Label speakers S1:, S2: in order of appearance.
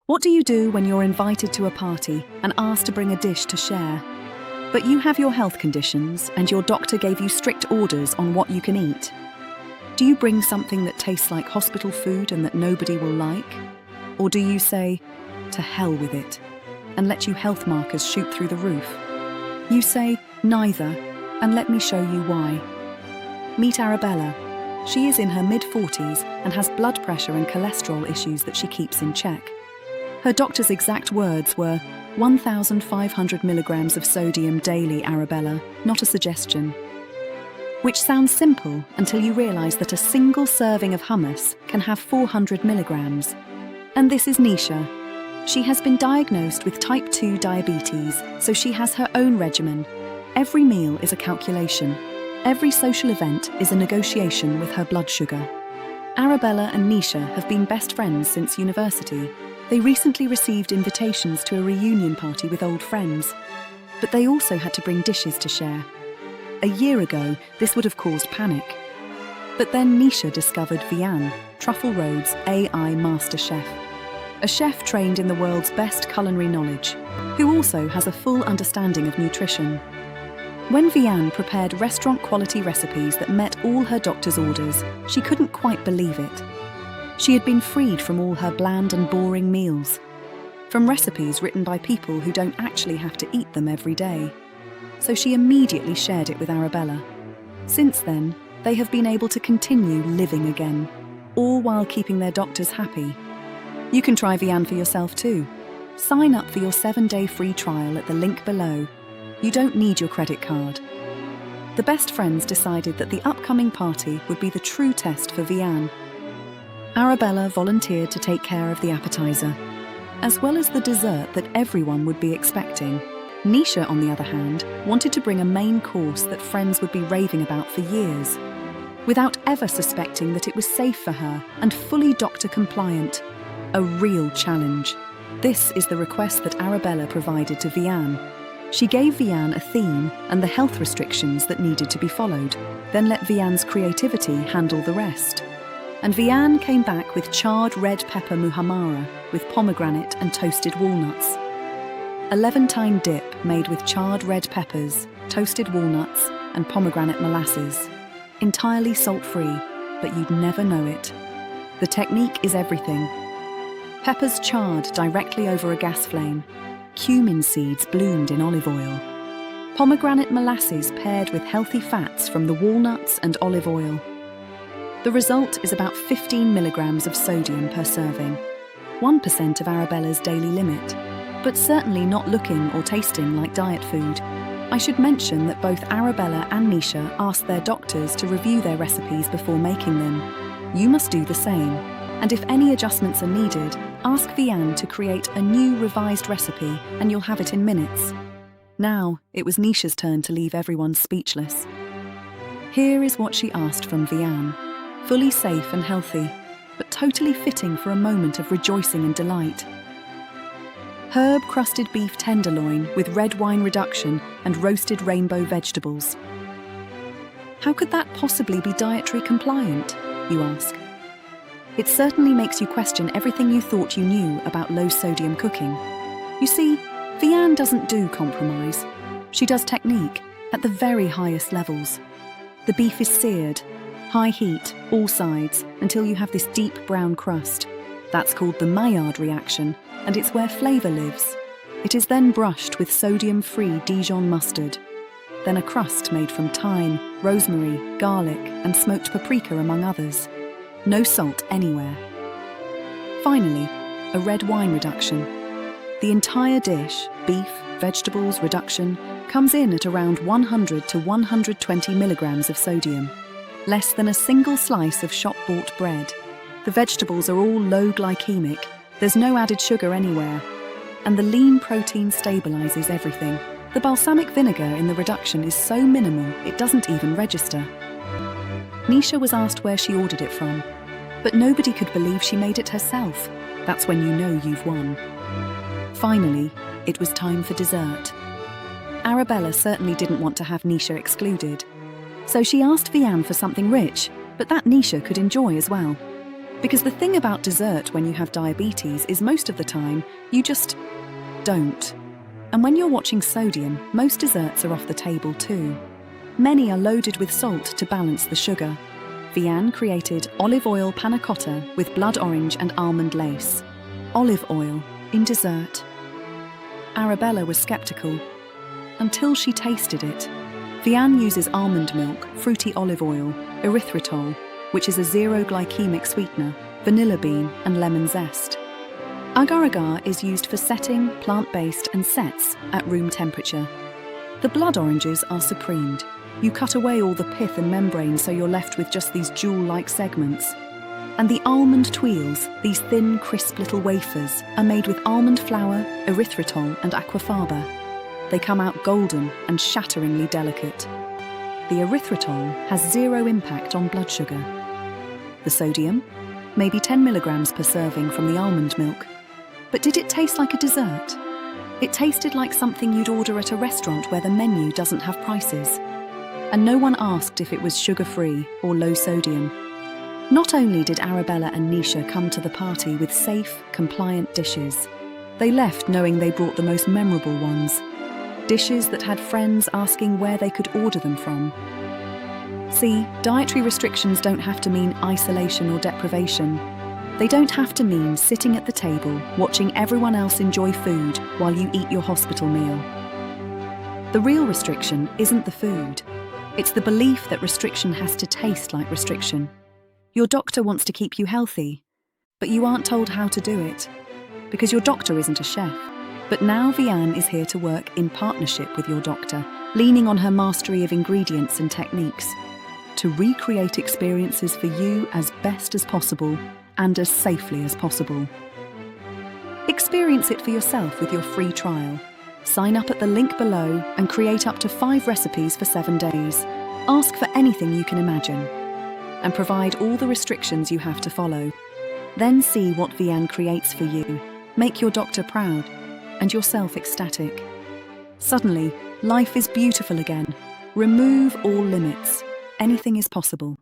S1: What do you do when you're invited to a party and asked to bring a dish to share? But you have your health conditions and your doctor gave you strict orders on what you can eat. Do you bring something that tastes like hospital food and that nobody will like? Or do you say, to hell with it, and let your health markers shoot through the roof? You say, neither, and let me show you why. Meet Arabella. She is in her mid-40s and has blood pressure and cholesterol issues that she keeps in check. Her doctor's exact words were, 1,500 milligrams of sodium daily, Arabella, not a suggestion. Which sounds simple until you realise that a single serving of hummus can have 400 milligrams. And this is Nisha. She has been diagnosed with type 2 diabetes, so she has her own regimen. Every meal is a calculation. Every social event is a negotiation with her blood sugar. Arabella and Nisha have been best friends since university. They recently received invitations to a reunion party with old friends, but they also had to bring dishes to share. A year ago, this would have caused panic. But then Nisha discovered Vianne, Truffle Road's AI master chef. A chef trained in the world's best culinary knowledge, who also has a full understanding of nutrition. When Vianne prepared restaurant-quality recipes that met all her doctor's orders, she couldn't quite believe it. She had been freed from all her bland and boring meals, from recipes written by people who don't actually have to eat them every day. So she immediately shared it with Arabella. Since then, they have been able to continue living again, all while keeping their doctors happy. You can try Vianne for yourself too. Sign up for your 7-day free trial at the link below. You don't need your credit card. The best friends decided that the upcoming party would be the true test for Vianne. Arabella volunteered to take care of the appetiser, as well as the dessert that everyone would be expecting. Nisha, on the other hand, wanted to bring a main course that friends would be raving about for years, without ever suspecting that it was safe for her and fully doctor compliant. A real challenge. This is the request that Arabella provided to Vianne. She gave Vianne a theme and the health restrictions that needed to be followed, then let Vianne's creativity handle the rest. And Vianne came back with charred red pepper muhammara with pomegranate and toasted walnuts. A Levantine dip made with charred red peppers, toasted walnuts and pomegranate molasses. Entirely salt-free, but you'd never know it. The technique is everything. Peppers charred directly over a gas flame. Cumin seeds bloomed in olive oil. Pomegranate molasses paired with healthy fats from the walnuts and olive oil. The result is about 15 milligrams of sodium per serving, 1% of Arabella's daily limit, but certainly not looking or tasting like diet food. I should mention that both Arabella and Nisha asked their doctors to review their recipes before making them. You must do the same, and if any adjustments are needed, ask Vianne to create a new revised recipe and you'll have it in minutes. Now, it was Nisha's turn to leave everyone speechless. Here is what she asked from Vianne. Fully safe and healthy, but totally fitting for a moment of rejoicing and delight. Herb-crusted beef tenderloin with red wine reduction and roasted rainbow vegetables. How could that possibly be dietary compliant, you ask? It certainly makes you question everything you thought you knew about low-sodium cooking. You see, Vianne doesn't do compromise. She does technique at the very highest levels. The beef is seared, high heat, all sides, until you have this deep brown crust. That's called the Maillard reaction, and it's where flavour lives. It is then brushed with sodium-free Dijon mustard. Then a crust made from thyme, rosemary, garlic, and smoked paprika, among others. No salt anywhere. Finally, a red wine reduction. The entire dish, beef, vegetables, reduction, comes in at around 100 to 120 milligrams of sodium. Less than a single slice of shop-bought bread. The vegetables are all low glycemic, there's no added sugar anywhere, and the lean protein stabilises everything. The balsamic vinegar in the reduction is so minimal it doesn't even register. Nisha was asked where she ordered it from, but nobody could believe she made it herself. That's when you know you've won. Finally, it was time for dessert. Arabella certainly didn't want to have Nisha excluded. So she asked Vianne for something rich, but that Nisha could enjoy as well. Because the thing about dessert when you have diabetes is most of the time, you just don't. And when you're watching sodium, most desserts are off the table too. Many are loaded with salt to balance the sugar. Vianne created olive oil panna cotta with blood orange and almond lace. Olive oil in dessert. Arabella was skeptical until she tasted it. Vianne uses almond milk, fruity olive oil, erythritol, which is a zero glycemic sweetener, vanilla bean and lemon zest. Agar-agar is used for setting, plant-based and sets at room temperature. The blood oranges are supremed. You cut away all the pith and membrane so you're left with just these jewel-like segments. And the almond tuiles, these thin, crisp little wafers, are made with almond flour, erythritol and aquafaba. They come out golden and shatteringly delicate. The erythritol has zero impact on blood sugar. The sodium? Maybe 10 milligrams per serving from the almond milk. But did it taste like a dessert? It tasted like something you'd order at a restaurant where the menu doesn't have prices. And no one asked if it was sugar-free or low sodium. Not only did Arabella and Nisha come to the party with safe, compliant dishes, they left knowing they brought the most memorable ones. Dishes that had friends asking where they could order them from. See, dietary restrictions don't have to mean isolation or deprivation. They don't have to mean sitting at the table, watching everyone else enjoy food while you eat your hospital meal. The real restriction isn't the food. It's the belief that restriction has to taste like restriction. Your doctor wants to keep you healthy, but you aren't told how to do it, because your doctor isn't a chef. But now Vianne is here to work in partnership with your doctor, leaning on her mastery of ingredients and techniques, to recreate experiences for you as best as possible and as safely as possible. Experience it for yourself with your free trial. Sign up at the link below and create up to 5 recipes for 7 days. Ask for anything you can imagine and provide all the restrictions you have to follow. Then see what Vianne creates for you. Make your doctor proud and yourself ecstatic. Suddenly, life is beautiful again. Remove all limits. Anything is possible.